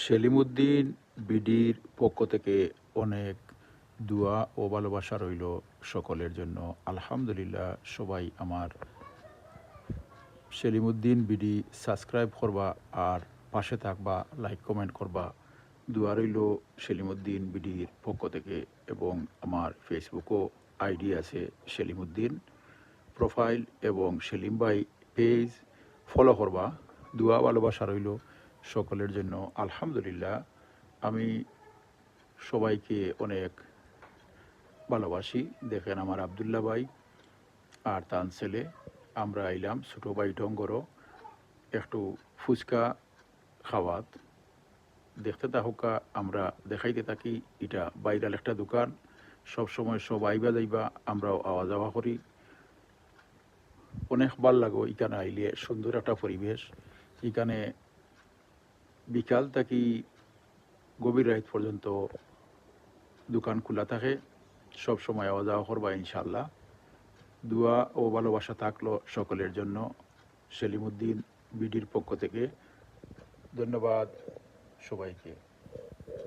সেলিমউদ্দিন বিডির পক্ষ থেকে অনেক দোয়া ও ভালোবাসা রইল সকলের জন্য। আলহামদুলিল্লাহ, সবাই আমার সেলিমউদ্দিন বিডি সাবস্ক্রাইব করবা আর পাশে থাকবা, লাইক কমেন্ট করবা। দোয়া রইল সেলিমউদ্দিন বিডির পক্ষ থেকে। এবং আমার ফেসবুকও আইডি আছে সেলিমউদ্দিন প্রোফাইল, এবং সেলিম ভাই পেজ ফলো করবা। দোয়া ভালোবাসা রইল সকলের জন্য। আলহামদুলিল্লাহ, আমি সবাইকে অনেক ভালোবাসি। দেখেন, আমার আবদুল্লাহ ভাই আর তার ছেলে, আমরা আইলাম ছোটো ভাই ডঙ্গরও একটু ফুচকা খাওয়াত। দেখতে থাকুকা, আমরা দেখাইতে থাকি। এটা বাইরাল একটা দোকান, সবসময় সব আইবা যাইবা, আমরাও আওয়া যাওয়া করি। অনেক ভাল লাগো এখানে আইলে, সুন্দর একটা পরিবেশ। এখানে বিকাল থেকে গভীর রাত পর্যন্ত দোকান খোলা থাকে। সব সময় আওয়া যাওয়া করবা ইনশাল্লাহ। দোয়া ও ভালোবাসা থাকলো সকলের জন্য সেলিমউদ্দিন বিডির পক্ষ থেকে। ধন্যবাদ সবাইকে।